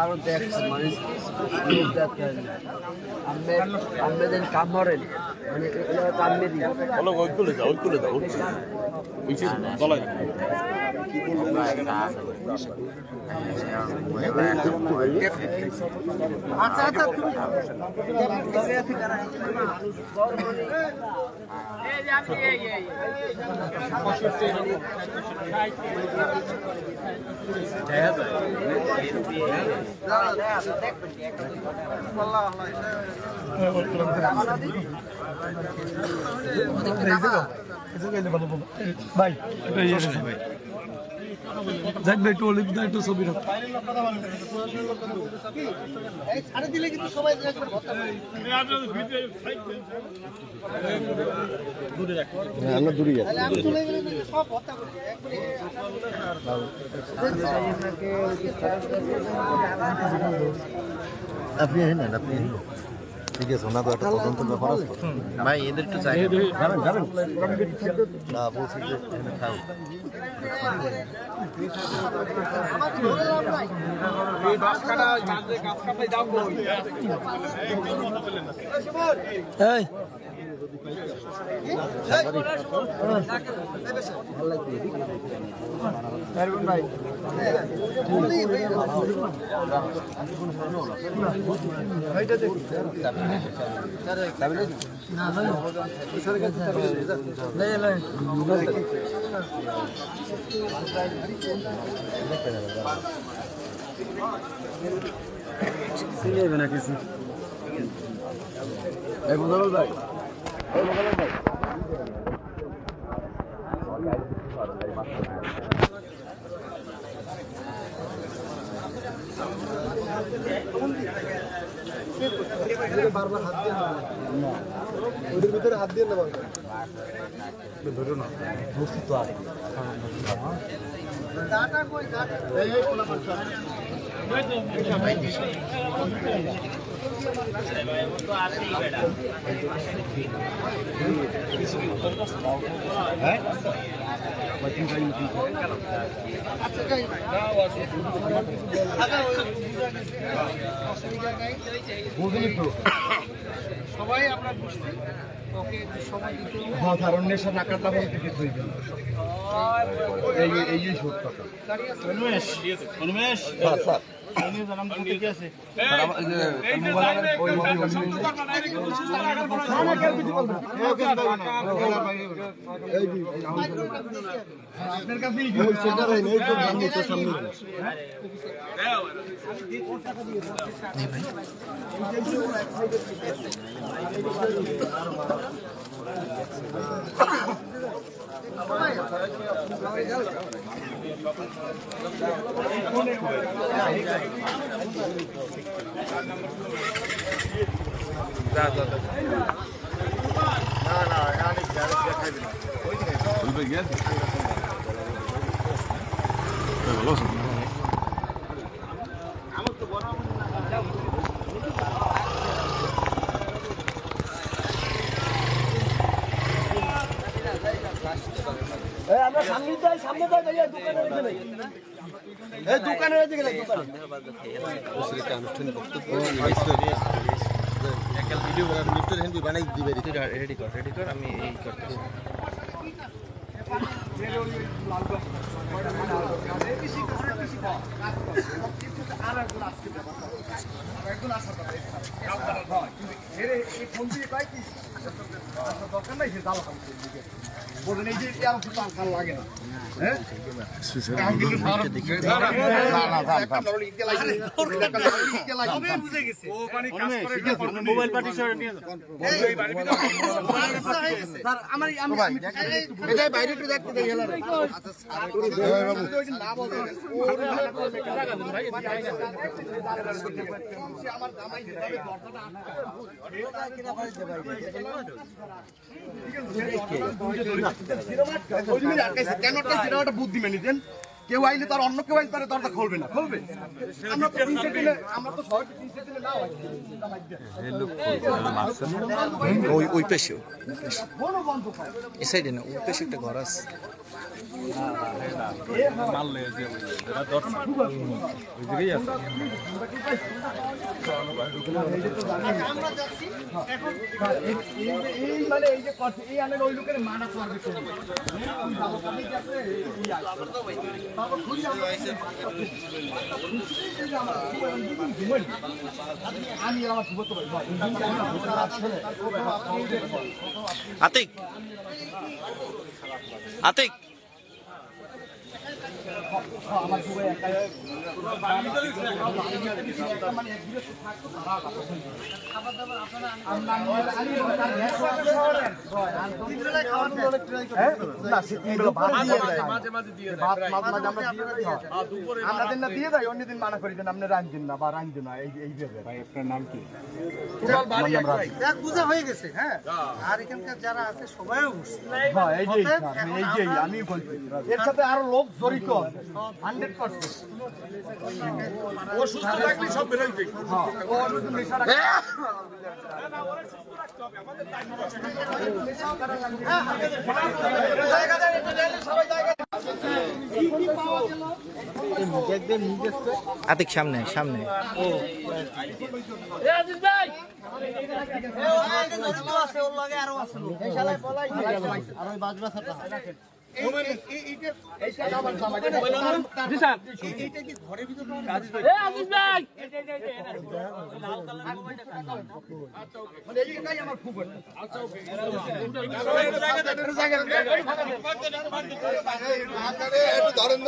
আরো দেখছেন মানুষ আমাদের কাম করেন মানে কাম দিই ওই খুলে যাও গলায় আচ্ছা আচ্ছা ভাই যাক ভাই একটু অলিভ দা একটু ছবি রাখ দিলে কিন্তু সবাই আমরা দূরে যাচ্ছি আপনি নেন আপনি ঠিক আছে ওনা তো একটা তদন্ত ব্যাপার আছে ভাই এদের একটু চাই যাবেন না বলছি যে খাই এই ভাই বারবার হাত দিয়ে না ওদের ভিতরে হাত দিয়ে না ধরো না বসি তো আছে ডাটা কই ডাটা এই কোলা পাঁচটা হ্যাঁ সবাই আপনার বুঝতে ওকে সময় দিতে কারণ নেশা না কাটলা বলতে কিছু হইবে এই সত্য কথা অনুমেশ স্যার স্যার আপনার কাছে আমরা সামনে যাই দোকানে দোকানে আনুষ্ঠানিক বক্তব্য ভিডিও বানাই দিবে রেডি কর আমি এই করতেছি দরকার নাই সে দাল বলেন এই যে লাগে না মোবাইল পার্টি বাইরে একটু দেখতে দেই কেন বুদ্ধি মেনে দেন কেউ আইলে তার অন্য কেউ আইলে তার দরজা খুলবে না, খুলবে? আমরা তো তিনটে দিলে, আমরা তো সবাই তিনটে দিলে না হয়। ওই পেশে কোনো বন্ধ পায়। এই সাইডে না ওই পেশে একটা ঘর আছে এই মানে এই যে কথা, এই আনের ওই লোকের মানা করবে তো। আমি আমার যুবত ভাই আতিক আতিক আমার যুবাই একাই দিয়ে দেয়, অন্যদিন মানা করি দেন আপনি রান্ধেন না বা রান্ধেন না, এই ভাই আপনার নাম কি? বুঝা হয়ে গেছে। হ্যাঁ, আর এখানকার যারা আছে সবাই আমি বলছি এর সাথে আরো লোক জড়িত 100%। ও সুস্থ থাকলে সব বেরোই দেখি। আতিক সামনে সামনে ধরেন